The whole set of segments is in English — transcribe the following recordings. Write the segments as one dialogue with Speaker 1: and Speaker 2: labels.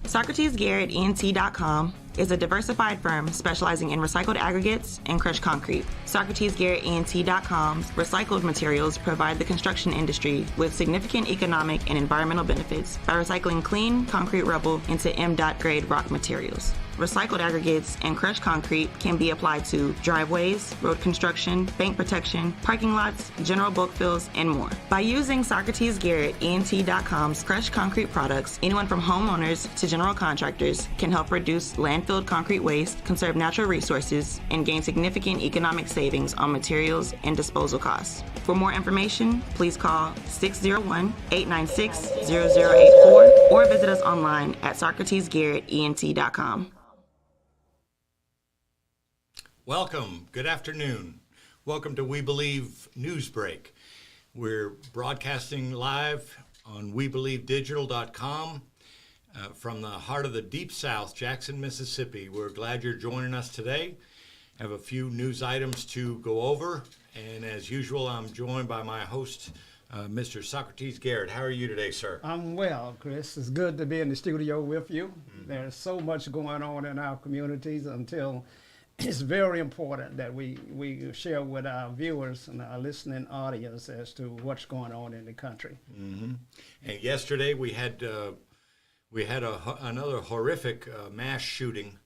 Speaker 1: SocratesGarrettENT.com is a diversified firm specializing in recycled aggregates and crushed concrete. SocratesGarrettENT.com's recycled materials provide the construction industry with significant economic and environmental benefits by recycling clean concrete rubble into M.Dot grade rock materials. Recycled aggregates and crushed concrete can be applied to driveways, road construction, bank protection, parking lots, general bulk fills, and more. By using SocratesGarrettENT.com's crushed concrete products, anyone from homeowners to general contractors can help reduce landfilled concrete waste, conserve natural resources, and gain significant economic savings on materials and disposal costs. For more information, please call 601-896-0084 or visit us online at SocratesGarrettENT.com.
Speaker 2: Welcome. Good afternoon. Welcome to We Believe Newsbreak. We're broadcasting live on WeBelieveDigital.com from the heart of the Deep South, Jackson, Mississippi. We're glad you're joining us today. Have a few news items to go over, and as usual, I'm joined by my host, Mr. Socrates Garrett. How are you today, sir?
Speaker 3: I'm well, Chris. It's good to be in the studio with you. There's so much going on in our communities until it's very important that we share with our viewers and our listening audience as to what's going on in the country.
Speaker 2: Mm-hmm. And yesterday we had another horrific mass shooting.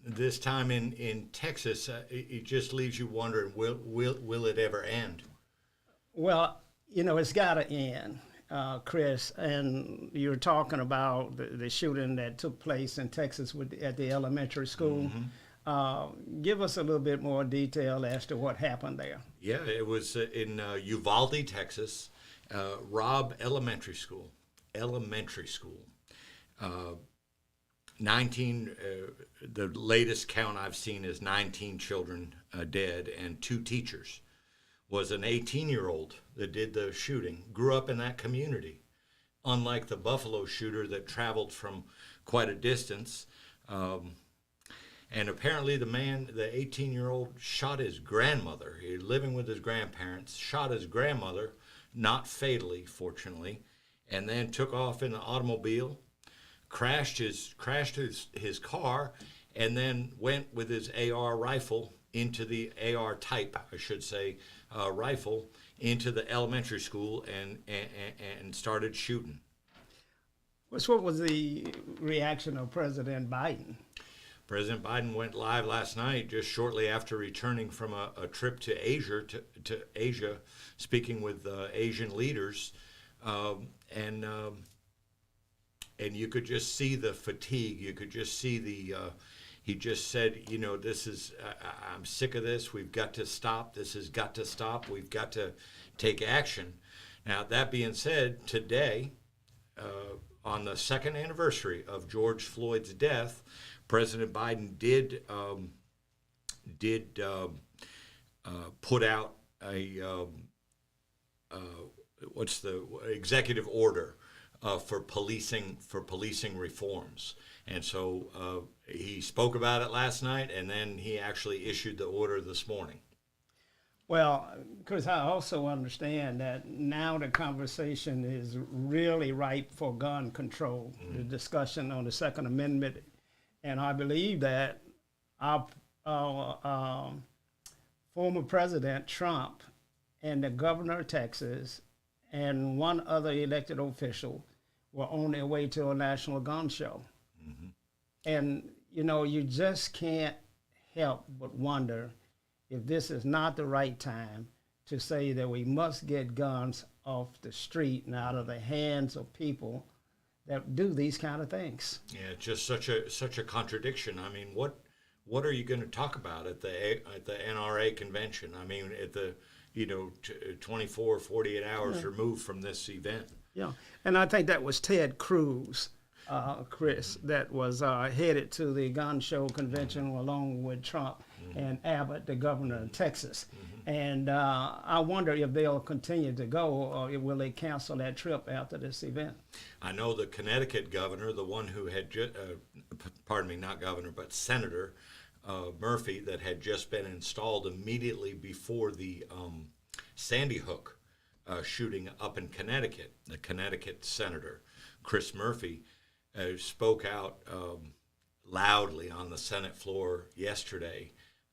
Speaker 2: This time in Texas. It just leaves you wondering, will it ever end?
Speaker 3: Well, you know, it's got to end, Chris. And you're talking about the shooting that took place in Texas at the elementary school. Mm-hmm. Give us a little bit more detail as to what happened there.
Speaker 2: Yeah, it was in Uvalde, Texas, Robb Elementary School. 19, the latest count I've seen is 19 children dead and 2 teachers. Was an 18-year-old that did the shooting, grew up in that community. Unlike the Buffalo shooter that traveled from quite a distance. And apparently the 18-year-old, shot his grandmother. He was living with his grandparents, shot his grandmother, not fatally, fortunately, and then took off in the automobile, crashed his car, and then went with his AR rifle into the AR type, I should say, rifle into the elementary school and started shooting.
Speaker 3: What was the reaction of President Biden?
Speaker 2: President Biden went live last night, just shortly after returning from a trip to Asia, speaking with Asian leaders, and you could just see the fatigue. You could just see he just said, you know, this is, I'm sick of this. We've got to stop. This has got to stop. We've got to take action. Now, that being said, today, on the second anniversary of George Floyd's death, President Biden did put out a what's the executive order for policing reforms, and so he spoke about it last night, and then he actually issued the order this morning.
Speaker 3: Well, because I also understand that now the conversation is really ripe for gun control, the discussion on the Second Amendment. And I believe that our former President Trump and the governor of Texas and one other elected official were on their way to a national gun show. Mm-hmm. And, you know, you just can't help but wonder if this is not the right time to say that we must get guns off the street and out of the hands of people that do these kind of things.
Speaker 2: Yeah, it's just such a contradiction. I mean, what are you going to talk about at the NRA convention? I mean, at the 24, 48 hours removed from this event.
Speaker 3: Yeah, and I think that was Ted Cruz, Chris, that was headed to the gun show convention along with Trump and Abbott, the governor of Texas. And I wonder if they'll continue to go, or will they cancel that trip after this event?
Speaker 2: I know the Connecticut governor, the one who had, not governor, but Senator Murphy, that had just been installed immediately before the Sandy Hook shooting up in Connecticut, the Connecticut senator, Chris Murphy, spoke out loudly on the Senate floor yesterday,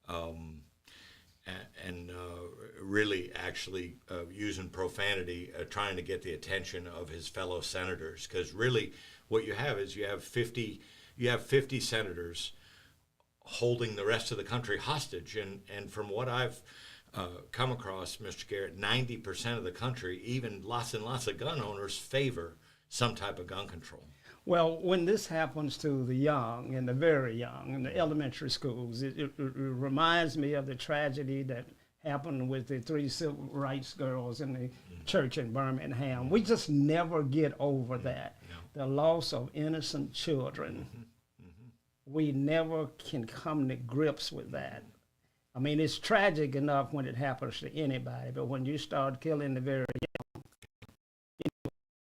Speaker 2: and really actually using profanity, trying to get the attention of his fellow senators. Because really, what you have is you have 50 senators holding the rest of the country hostage, and from what I've come across, Mr. Garrett, 90% of the country, even lots and lots of gun owners, favor some type of gun control.
Speaker 3: Well, when this happens to the young and the very young in the elementary schools, it reminds me of the tragedy that happened with the 3 civil rights girls in the church in Birmingham. We just never get over that. No. The loss of innocent children. We never can come to grips with that. I mean, it's tragic enough when it happens to anybody, but when you start killing the very young,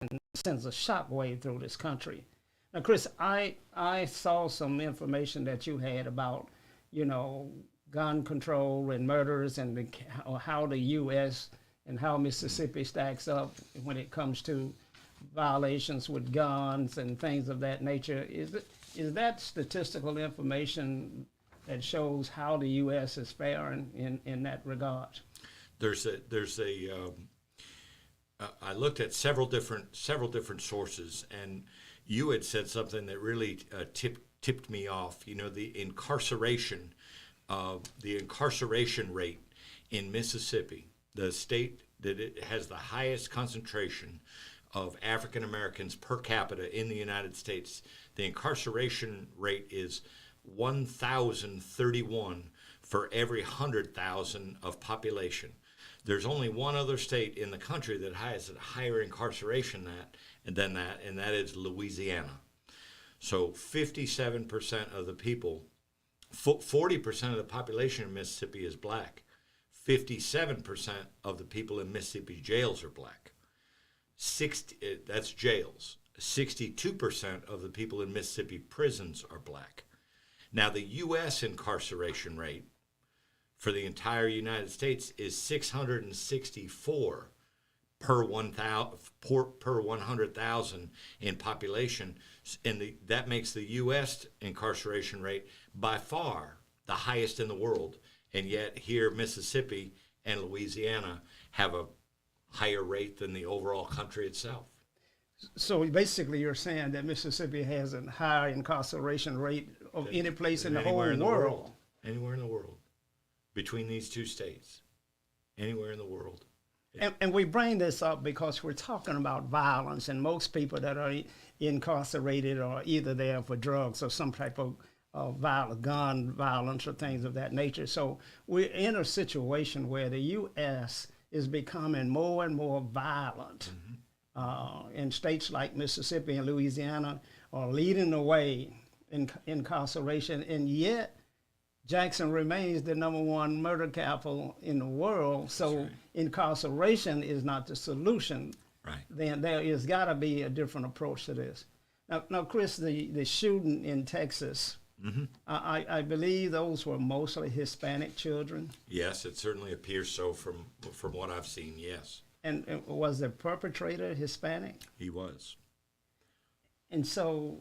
Speaker 3: it sends a shockwave through this country. Now, Chris, I saw some information that you had about, gun control and murders and how the U.S. and how Mississippi stacks up when it comes to violations with guns and things of that nature. Is that statistical information that shows how the U.S. is faring in that regard?
Speaker 2: I looked at several different sources, and you had said something that really tipped me off. The incarceration rate in Mississippi, the state that it has the highest concentration of African Americans per capita in the United States. The incarceration rate is 1,031 for every 100,000 of population. There's only one other state in the country that has a higher incarceration than that, and that is Louisiana. So 57% of the people, 40% of the population in Mississippi is black. 57% of the people in Mississippi jails are black. That's jails. 62% of the people in Mississippi prisons are black. Now, the U.S. incarceration rate for the entire United States is 664 per 100,000 in population, and that makes the U.S. incarceration rate by far the highest in the world. And yet here, Mississippi and Louisiana have a higher rate than the overall country itself.
Speaker 3: So basically you're saying that Mississippi has a higher incarceration rate of any place in the whole world.
Speaker 2: Anywhere in the world. Between these two states. Anywhere in the world.
Speaker 3: And we bring this up because we're talking about violence, and most people that are incarcerated are either there for drugs or some type of gun violence or things of that nature. So we're in a situation where the U.S. is becoming more and more violent. In states like Mississippi and Louisiana are leading the way in incarceration, and yet Jackson remains the #1 murder capital in the world. So right. Incarceration is not the solution.
Speaker 2: Right.
Speaker 3: Then there has got to be a different approach to this. Now, Chris, the shooting in Texas, I believe those were mostly Hispanic children.
Speaker 2: Yes, it certainly appears so from what I've seen, yes.
Speaker 3: And was the perpetrator Hispanic?
Speaker 2: He was.
Speaker 3: And so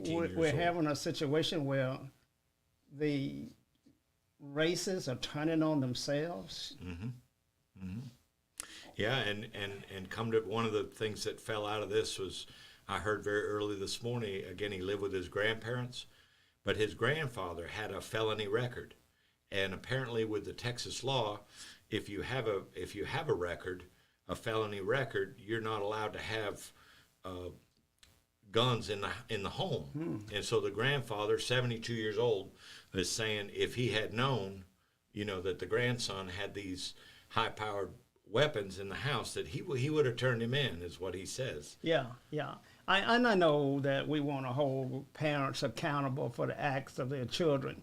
Speaker 3: we're having a situation where the races are turning on themselves.
Speaker 2: Yeah, and come to one of the things that fell out of this was, I heard very early this morning, again, he lived with his grandparents, but his grandfather had a felony record. And apparently with the Texas law, if you have a record, a felony record, you're not allowed to have guns in the home. And so the grandfather, 72 years old, is saying if he had known, that the grandson had these high-powered weapons in the house, that he would have turned him in, is what he says.
Speaker 3: Yeah. I know that we want to hold parents accountable for the acts of their children.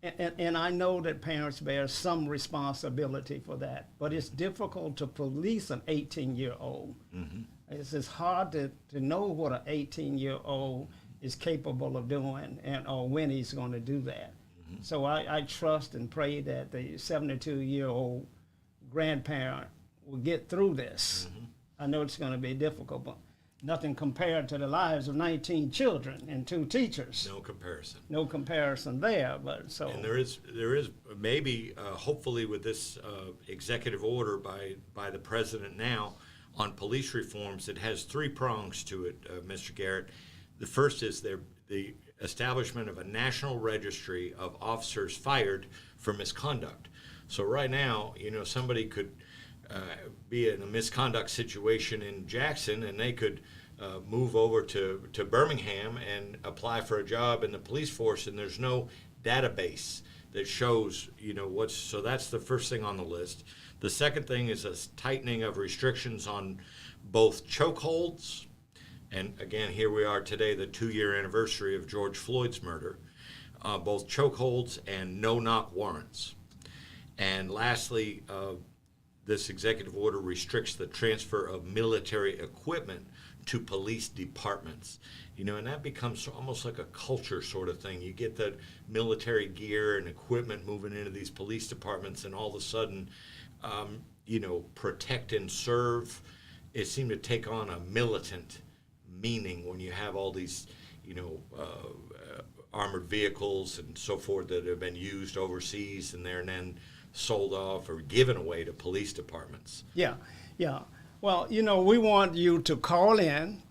Speaker 3: And I know that parents bear some responsibility for that, but it's difficult to police an 18-year-old. It's hard to know what an 18-year-old is capable of doing or when he's going to do that. So I trust and pray that the 72-year-old grandparent will get through this. I know it's going to be difficult, nothing compared to the lives of 19 children and 2 teachers.
Speaker 2: No comparison.
Speaker 3: No comparison there, but so.
Speaker 2: And there is maybe, hopefully with this executive order by the president now on police reforms, it has 3 prongs to it, Mr. Garrett. The first is the establishment of a national registry of officers fired for misconduct. So right now, somebody could be in a misconduct situation in Jackson, and they could move over to Birmingham and apply for a job in the police force, and there's no database that shows, so that's the first thing on the list. The second thing is a tightening of restrictions on both chokeholds, and again, here we are today, the 2-year anniversary of George Floyd's murder, both chokeholds and no-knock warrants. And lastly, this executive order restricts the transfer of military equipment to police departments. And that becomes almost like a culture sort of thing. You get the military gear and equipment moving into these police departments, and all of a sudden, protect and serve, it seemed to take on a militant meaning when you have all these, armored vehicles and so forth that have been used overseas, and they're then sold off or given away to police departments.
Speaker 3: Yeah. Well, we want you to call in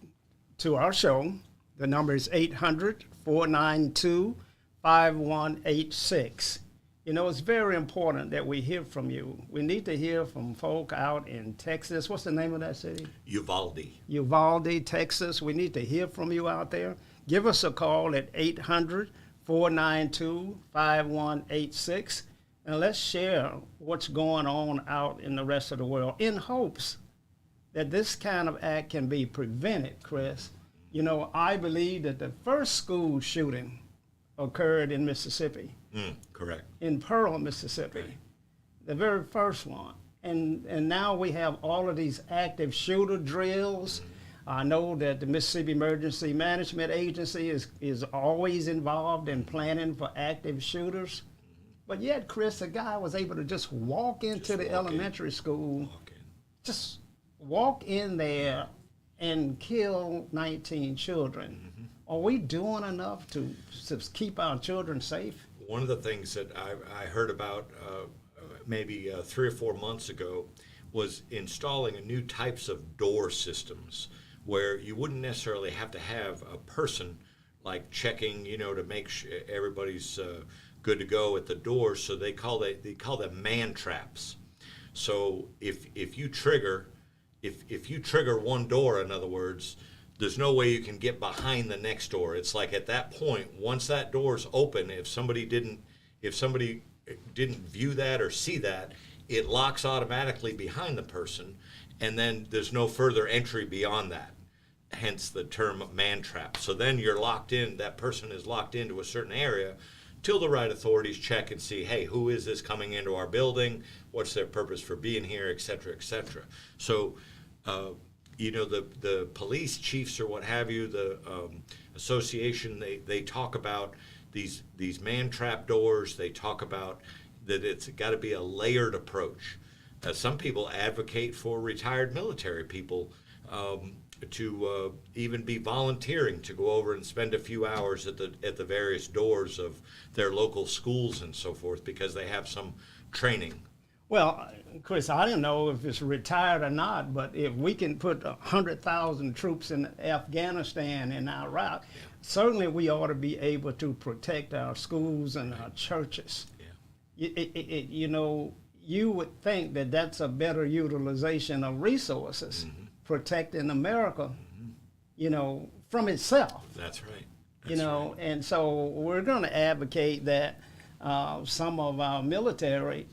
Speaker 3: to our show. The number is 800-492-5186. It's very important that we hear from you. We need to hear from folk out in Texas. What's the name of that city? Uvalde, Texas. We need to hear from you out there. Give us a call at 800-492-5186. And let's share what's going on out in the rest of the world in hopes that this kind of act can be prevented, Chris. I believe that the first school shooting occurred in Mississippi.
Speaker 2: Correct.
Speaker 3: In Pearl, Mississippi.
Speaker 2: Right.
Speaker 3: The very first one. And now we have all of these active shooter drills. I know that the Mississippi Emergency Management Agency is always involved in planning for active shooters. But yet, Chris, a guy was able to just walk into the elementary school, just walk in there and kill 19 children. Are we doing enough to keep our children safe?
Speaker 2: One of the things that I heard about maybe 3 or 4 months ago was installing new types of door systems where you wouldn't necessarily have to have a person like checking, to make sure everybody's good to go at the door. So they call them man traps. So if you trigger one door, in other words, there's no way you can get behind the next door. It's like at that point, once that door's open, if somebody didn't view that or see that, it locks automatically behind the person, and then there's no further entry beyond that. Hence the term man trap. So then you're locked in, that person is locked into a certain area till the right authorities check and see, hey, who is this coming into our building? What's their purpose for being here, et cetera, et cetera. So, the police chiefs or what have you, the association, they talk about these man trap doors. They talk about that it's got to be a layered approach. Some people advocate for retired military people to even be volunteering to go over and spend a few hours at the various doors of their local schools and so forth, because they have some training.
Speaker 3: Well, Chris, I don't know if it's retired or not, but if we can put 100,000 troops in Afghanistan and Iraq, certainly we ought to be able to protect our schools and our churches. You would think that that's a better utilization of resources, protecting America, from itself.
Speaker 2: That's right.
Speaker 3: Right. And so we're going to advocate that some of our military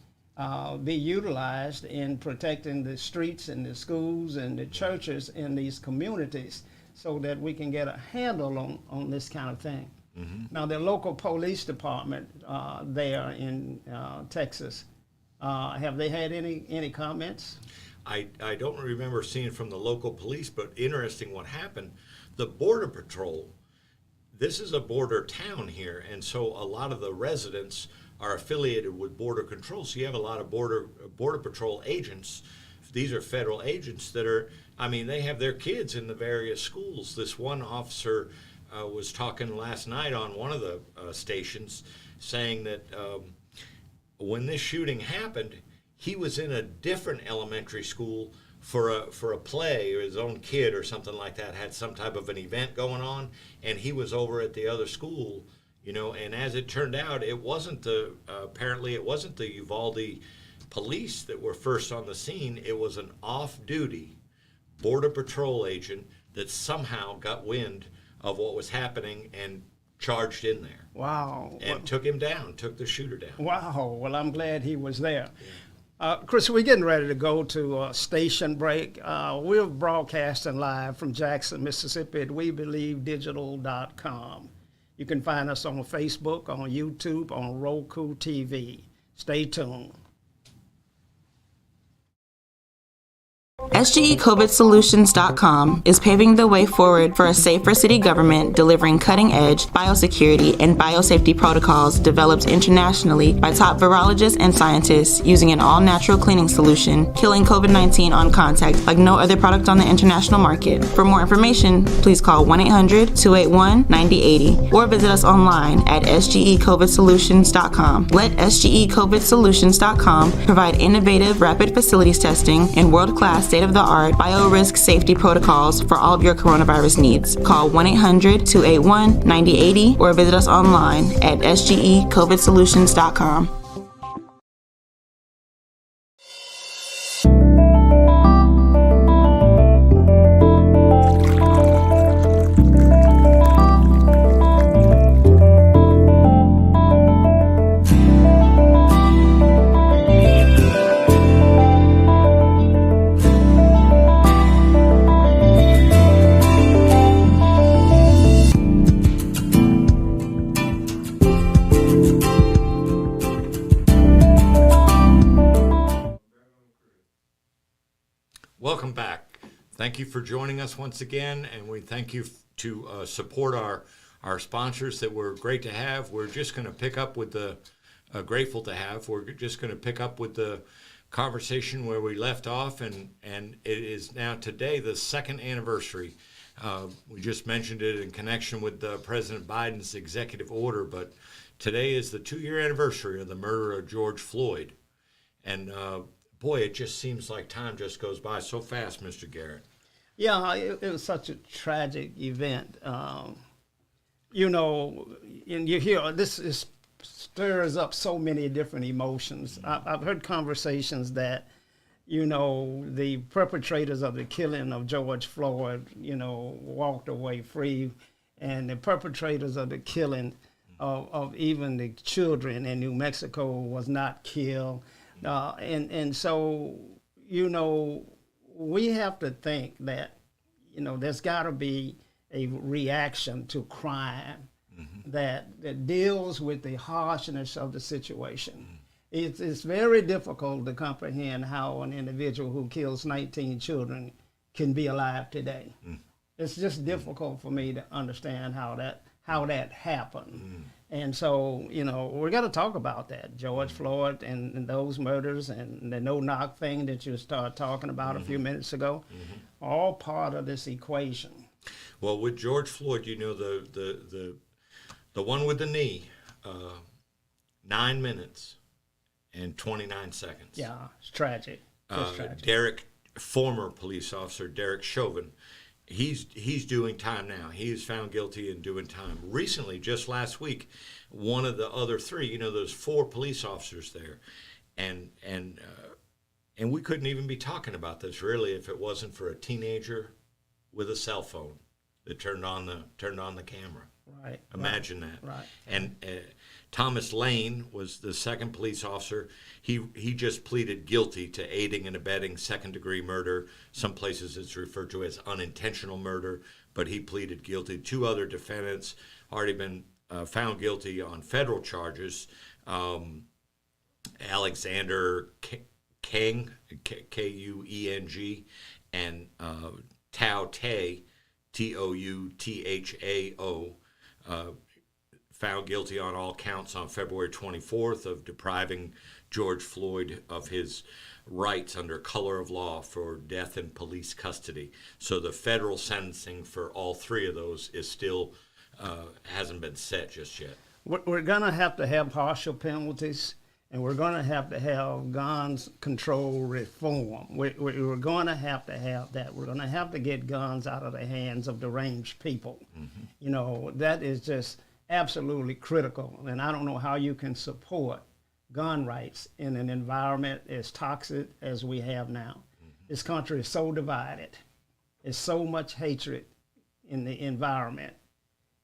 Speaker 3: be utilized in protecting the streets and the schools and the churches in these communities so that we can get a handle on this kind of thing. Now, the local police department there in Texas, have they had any comments?
Speaker 2: I don't remember seeing from the local police, but interesting what happened. The Border Patrol, this is a border town here, and so a lot of the residents are affiliated with Border Control. So you have a lot of Border Patrol agents. These are federal agents that are, I mean, they have their kids in the various schools. This one officer was talking last night on one of the stations, saying that when this shooting happened, he was in a different elementary school for a play, or his own kid or something like that had some type of an event going on, and he was over at the other school, you know. And as it turned out, it wasn't apparently it wasn't the Uvalde police that were first on the scene. It was an off-duty Border Patrol agent that somehow got wind of what was happening and charged in there.
Speaker 3: Wow.
Speaker 2: And took him down, took the shooter down.
Speaker 3: Wow. Well, I'm glad he was there. Chris, we're getting ready to go to a station break. We're broadcasting live from Jackson, Mississippi at WeBelieveDigital.com. You can find us on Facebook, on YouTube, on Roku TV. Stay tuned.
Speaker 1: SGECOVIDsolutions.com is paving the way forward for a safer city government delivering cutting-edge biosecurity and biosafety protocols developed internationally by top virologists and scientists using an all-natural cleaning solution, killing COVID-19 on contact like no other product on the international market. For more information, please call 1-800-281-9080 or visit us online at SGECOVIDsolutions.com. Let SGECOVIDsolutions.com provide innovative rapid facilities testing and world-class state-of-the-art biorisk safety protocols for all of your coronavirus needs. Call 1-800-281-9080 or visit us online at SGECOVIDsolutions.com.
Speaker 2: Welcome back. Thank you for joining us once again, and we thank you to support our sponsors that were great to have. We're just going to pick up with the grateful to have. We're just going to pick up with the conversation where we left off, and it is now today the second anniversary. We just mentioned it in connection with President Biden's executive order, but today is the 2-year anniversary of the murder of George Floyd, and boy, it just seems like time just goes by so fast, Mr. Garrett.
Speaker 3: Yeah, it was such a tragic event. You know, and you hear this stirs up so many different emotions. I've heard conversations that, you know, the perpetrators of the killing of George Floyd, you know, walked away free, and the perpetrators of the killing of even the children in New Mexico was not killed. And so, you know, we have to think that, you know, there's got to be a reaction to crime that deals with the harshness of the situation. It's very difficult to comprehend how an individual who kills 19 children can be alive today. It's just difficult for me to understand how that happened. And so, you know, we're going to talk about that, George Floyd and those murders and the no-knock thing that you started talking about a few minutes ago, all part of this equation.
Speaker 2: Well, with George Floyd, you know, the one with the knee, 9 minutes and 29 seconds.
Speaker 3: Yeah, it's tragic. It's tragic.
Speaker 2: Former police officer Derek Chauvin, he's doing time now. He is found guilty and doing time. Recently, just last week, one of the other three, you know, there's 4 police officers there, and we couldn't even be talking about this really if it wasn't for a teenager with a cell phone that turned on the camera.
Speaker 3: Right.
Speaker 2: Imagine that.
Speaker 3: Right.
Speaker 2: And Thomas Lane was the second police officer. He just pleaded guilty to aiding and abetting second-degree murder. Some places it's referred to as unintentional murder, but he pleaded guilty. 2 other defendants already been found guilty on federal charges. Alexander Kueng, Kueng, and Tao Tay, Touthao, found guilty on all counts on February 24th of depriving George Floyd of his rights under color of law for death in police custody. So the federal sentencing for all three of those is still hasn't been set just yet.
Speaker 3: We're going to have harsher penalties, and we're going to have guns control reform. We're going to have that. We're going to have to get guns out of the hands of deranged people. Mm-hmm. You know, that is just absolutely critical, and I don't know how you can support gun rights in an environment as toxic as we have now. Mm-hmm. This country is so divided. There's so much hatred in the environment.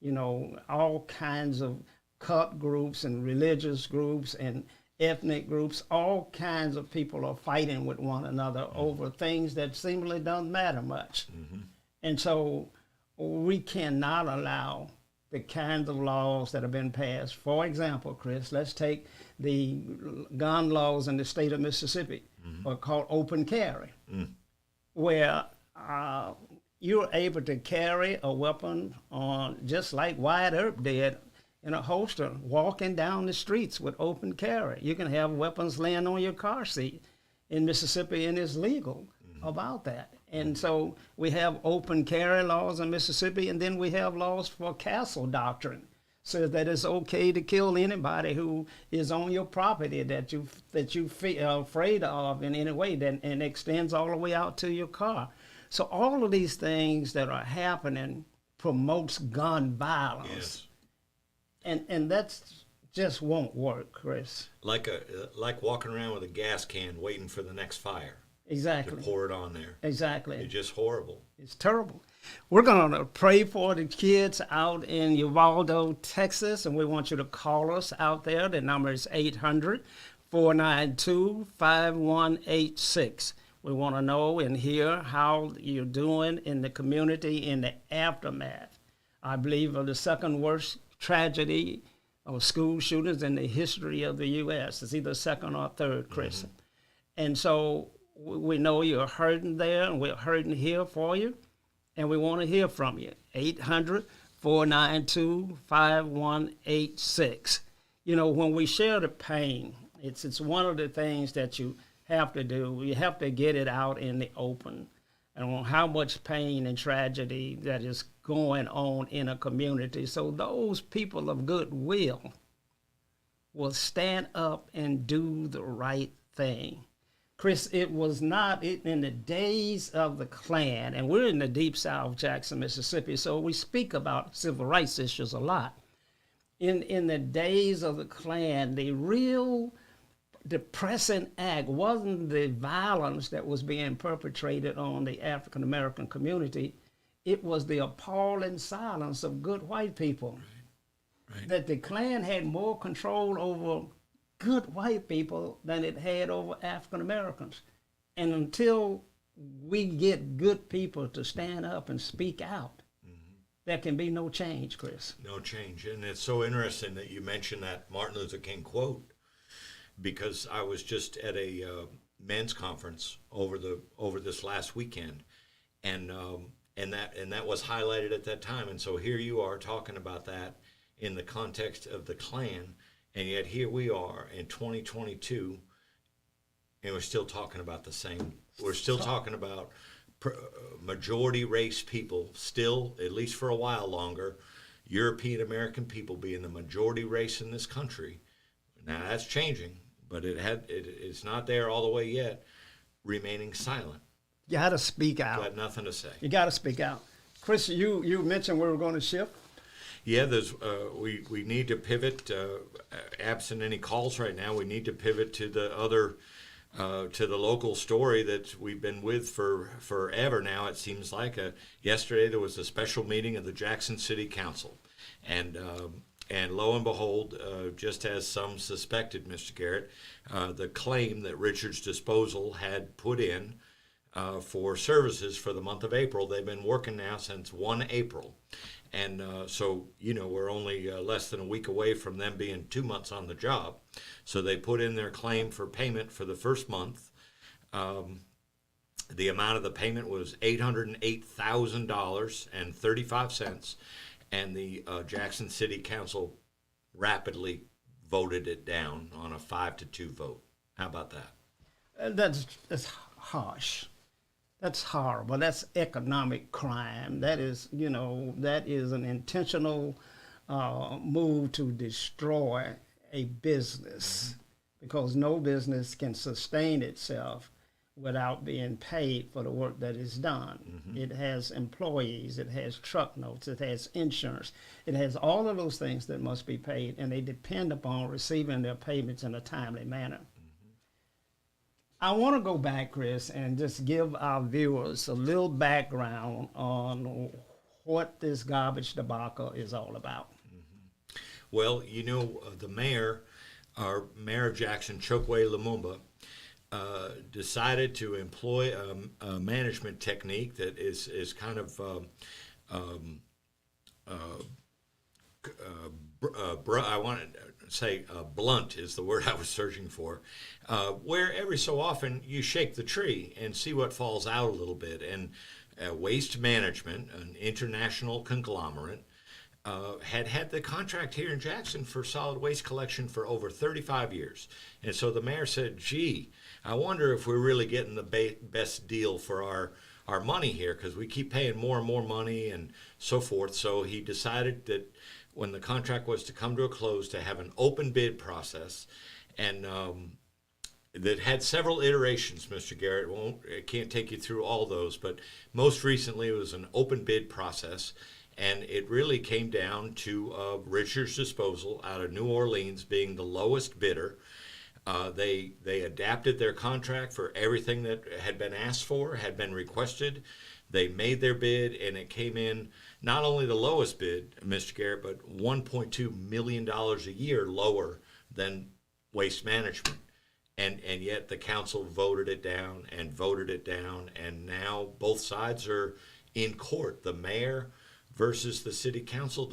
Speaker 3: You know, all kinds of cult groups and religious groups and ethnic groups, all kinds of people are fighting with one another mm-hmm. over things that seemingly don't matter much. Mm-hmm. And so we cannot allow the kinds of laws that have been passed. For example, Chris, let's take the gun laws in the state of Mississippi, mm-hmm. called open carry, where you're able to carry a weapon on, just like Wyatt Earp did, in a holster, walking down the streets with open carry. You can have weapons laying on your car seat in Mississippi, and it's legal about that. And so we have open carry laws in Mississippi, and then we have laws for castle doctrine, so that it's okay to kill anybody who is on your property that you are afraid of in any way, and extends all the way out to your car. So all of these things that are happening promotes gun violence.
Speaker 2: Yes.
Speaker 3: And that's just won't work, Chris.
Speaker 2: Like walking around with a gas can waiting for the next fire.
Speaker 3: Exactly.
Speaker 2: To pour it on there.
Speaker 3: Exactly.
Speaker 2: It's just horrible.
Speaker 3: It's terrible. We're going to pray for the kids out in Uvalde, Texas, and we want you to call us out there. The number is 800-492-5186. We want to know and hear how you're doing in the community in the aftermath, I believe, of the second worst tragedy of school shootings in the history of the U.S. It's either second or third, Chris. Mm-hmm. And so we know you're hurting there, and we're hurting here for you, and we want to hear from you. 800-492-5186. You know, when we share the pain, it's one of the things that you have to do. You have to get it out in the open, and on how much pain and tragedy that is going on in a community. So those people of goodwill will stand up and do the right thing. Chris, it was not in the days of the Klan, and we're in the deep South, Jackson, Mississippi, so we speak about civil rights issues a lot. In the days of the Klan, the real depressing act wasn't the violence that was being perpetrated on the African American community. It was the appalling silence of good white people. Right. That the Klan had more control over good white people than it had over African Americans. And until we get good people to stand up and speak out, there can be no change, Chris.
Speaker 2: No change. And it's so interesting that you mentioned that Martin Luther King quote, because I was just at a men's conference over this last weekend, and that was highlighted at that time. And so here you are talking about that in the context of the Klan, and yet here we are in 2022, and we're still talking about the same. We're still talking about majority race people, still, at least for a while longer, European American people being the majority race in this country. Now that's changing, but it's not there all the way yet, remaining silent.
Speaker 3: You got to speak out.
Speaker 2: Got nothing to say.
Speaker 3: You got to speak out. Chris, you mentioned we were going to shift.
Speaker 2: Yeah, we need to pivot. Absent any calls right now, we need to pivot to the other, to the local story that we've been with for forever now. It seems like yesterday there was a special meeting of the Jackson City Council, and lo and behold, just as some suspected, Mr. Garrett, the claim that Richard's Disposal had put in for services for the month of April. They've been working now since 1 April. And so, we're only less than a week away from them being 2 months on the job. So they put in their claim for payment for the first month. The amount of the payment was $808,000.35. And the Jackson City Council rapidly voted it down on a 5-2 vote. How about that?
Speaker 3: That's harsh. That's horrible. That's economic crime. That is, that is an intentional move to destroy a business, because no business can sustain itself without being paid for the work that is done. It has employees, it has truck notes, it has insurance, it has all of those things that must be paid, and they depend upon receiving their payments in a timely manner. I want to go back, Chris, and just give our viewers a little background on what this garbage debacle is all about.
Speaker 2: Well, the mayor, our mayor of Jackson, Chokwe Lumumba, decided to employ a management technique that is kind of I want to say blunt is the word I was searching for, where every so often you shake the tree and see what falls out a little bit. And Waste Management, an international conglomerate, had the contract here in Jackson for solid waste collection for over 35 years. And so the mayor said, gee, I wonder if we're really getting the best deal for our money here, because we keep paying more and more money and so forth. So he decided that when the contract was to come to a close, to have an open bid process, and that had several iterations, Mr. Garrett. I can't take you through all those, but most recently it was an open bid process, and it really came down to Richards Disposal out of New Orleans being the lowest bidder. They adapted their contract for everything that had been asked for, had been requested. They made their bid, and it came in not only the lowest bid, Mr. Garrett, but $1.2 million a year lower than Waste Management. And yet the council voted it down and voted it down, and now both sides are in court. The mayor versus the city council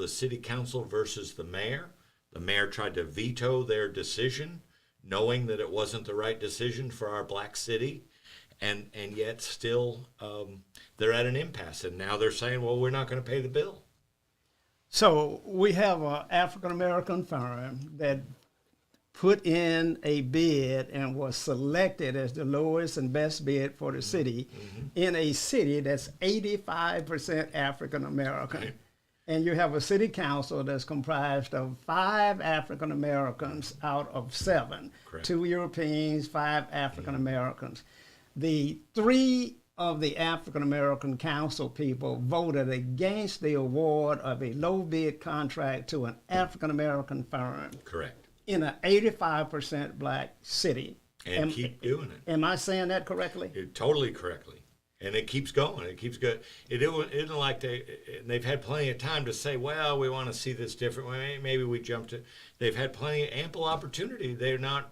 Speaker 2: versus the mayor. The mayor tried to veto their decision, knowing that it wasn't the right decision for our black city. And yet still they're at an impasse, and now they're saying, well, we're not going to pay the bill.
Speaker 3: So we have an African-American firm that put in a bid and was selected as the lowest and best bid for the city, in a city that's 85% African-American. Right. And you have a city council that's comprised of 5 African-Americans out of 7. Correct. 2 Europeans, 5 African-Americans. The 3 of the African-American council people voted against the award of a low bid contract to an African-American firm. Correct. In an 85% black city.
Speaker 2: And keep doing it.
Speaker 3: Am I saying that correctly?
Speaker 2: Totally correctly. And it keeps going. It keeps good. It isn't like they've had plenty of time to say, well, we want to see this different way. Maybe we jumped it. They've had ample opportunity. They're not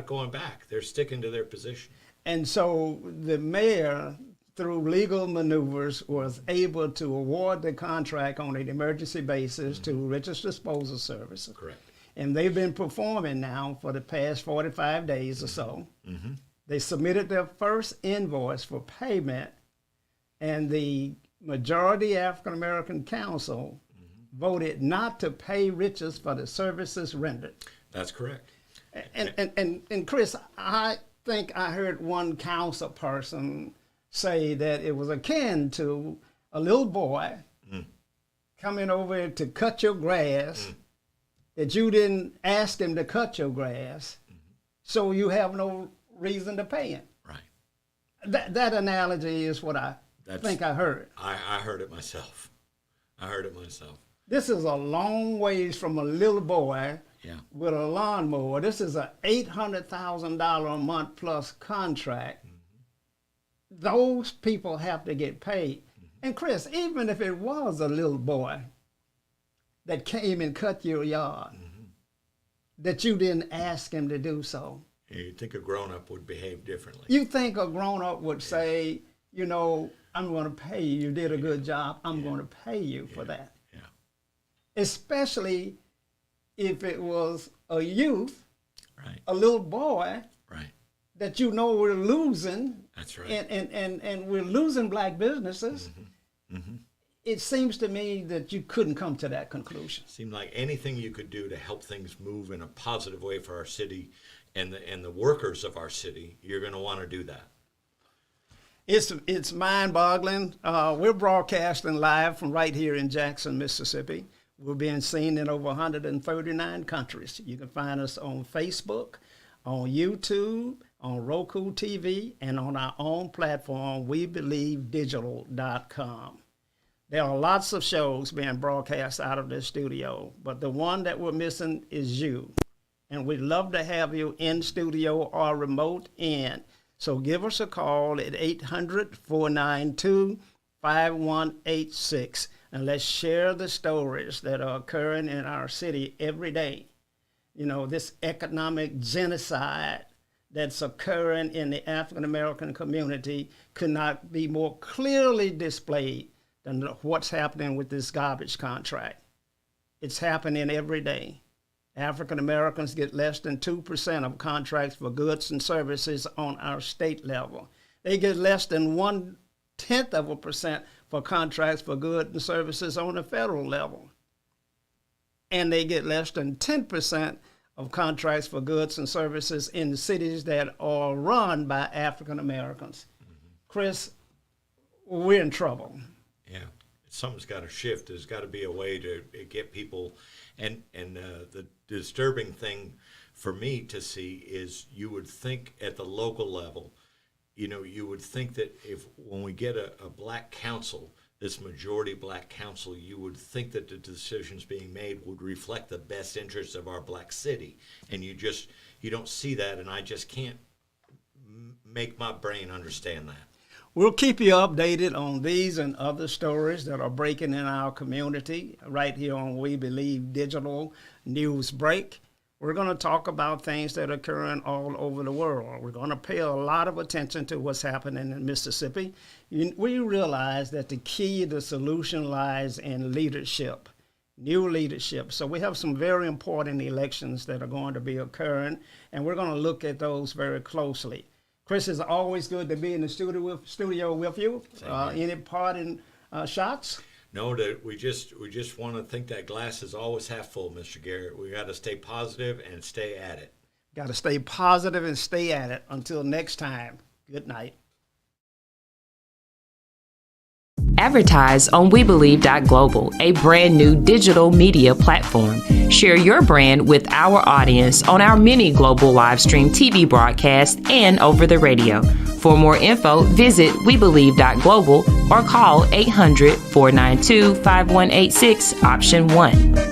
Speaker 2: going back. They're sticking to their position.
Speaker 3: And so the mayor, through legal maneuvers, was able to award the contract on an emergency basis to Richards Disposal Services.
Speaker 2: Correct.
Speaker 3: And they've been performing now for the past 45 days or so. Mm-hmm. They submitted their first invoice for payment, and the majority African-American council voted not to pay Richards for the services rendered.
Speaker 2: That's correct.
Speaker 3: And Chris, I think I heard one council person say that it was akin to a little boy coming over to cut your grass, that you didn't ask him to cut your grass, so you have no reason to pay him. Right. That analogy is what I think I heard.
Speaker 2: I heard it myself.
Speaker 3: This is a long ways from a little boy with a lawnmower. This is a $800,000 a month plus contract. Those people have to get paid. And Chris, even if it was a little boy that came and cut your yard, that you didn't ask him to do so.
Speaker 2: You'd think a grown-up would behave differently.
Speaker 3: You think a grown-up would say, I'm going to pay you. You did a good job. I'm going to pay you for that. Yeah. Especially if it was a youth, a little boy, that we're losing.
Speaker 2: That's right.
Speaker 3: And we're losing black businesses. It seems to me that you couldn't come to that conclusion.
Speaker 2: Seemed like anything you could do to help things move in a positive way for our city, and the workers of our city, you're going to want to do that.
Speaker 3: It's mind-boggling. We're broadcasting live from right here in Jackson, Mississippi. We're being seen in over 139 countries. You can find us on Facebook, on YouTube, on Roku TV, and on our own platform, WeBelieveDigital.com. There are lots of shows being broadcast out of this studio, but the one that we're missing is you. And we'd love to have you in studio or remote in. So give us a call at 800-492-5186, and let's share the stories that are occurring in our city every day. You know, this economic genocide that's occurring in the African-American community could not be more clearly displayed than what's happening with this garbage contract. It's happening every day. African Americans get less than 2% of contracts for goods and services on our state level. They get less than 0.1% for contracts for goods and services on the federal level. And they get less than 10% of contracts for goods and services in the cities that are run by African Americans. Chris, we're in trouble.
Speaker 2: Yeah, something's got to shift. There's got to be a way to get people, and the disturbing thing for me to see is you would think at the local level, you know, you would think that when we get a black council, this majority black council, you would think that the decisions being made would reflect the best interests of our black city, and you don't see that, and I just can't make my brain understand that.
Speaker 3: We'll keep you updated on these and other stories that are breaking in our community right here on We Believe Digital News Break. We're going to talk about things that are occurring all over the world. We're going to pay a lot of attention to what's happening in Mississippi. We realize that the key, the solution lies in leadership, new leadership. So we have some very important elections that are going to be occurring, and we're going to look at those very closely. Chris, it's always good to be in the studio with you. Any parting shots?
Speaker 2: No, that we just want to think that glass is always half full, Mr. Garrett. We got to stay positive and stay at it.
Speaker 3: Got to stay positive and stay at it. Until next time, good night.
Speaker 4: Advertise on WeBelieve.Global, a brand new digital media platform. Share your brand with our audience on our many global live stream TV broadcasts and over the radio. For more info, visit WeBelieve.Global or call 800-492-5186, option 1.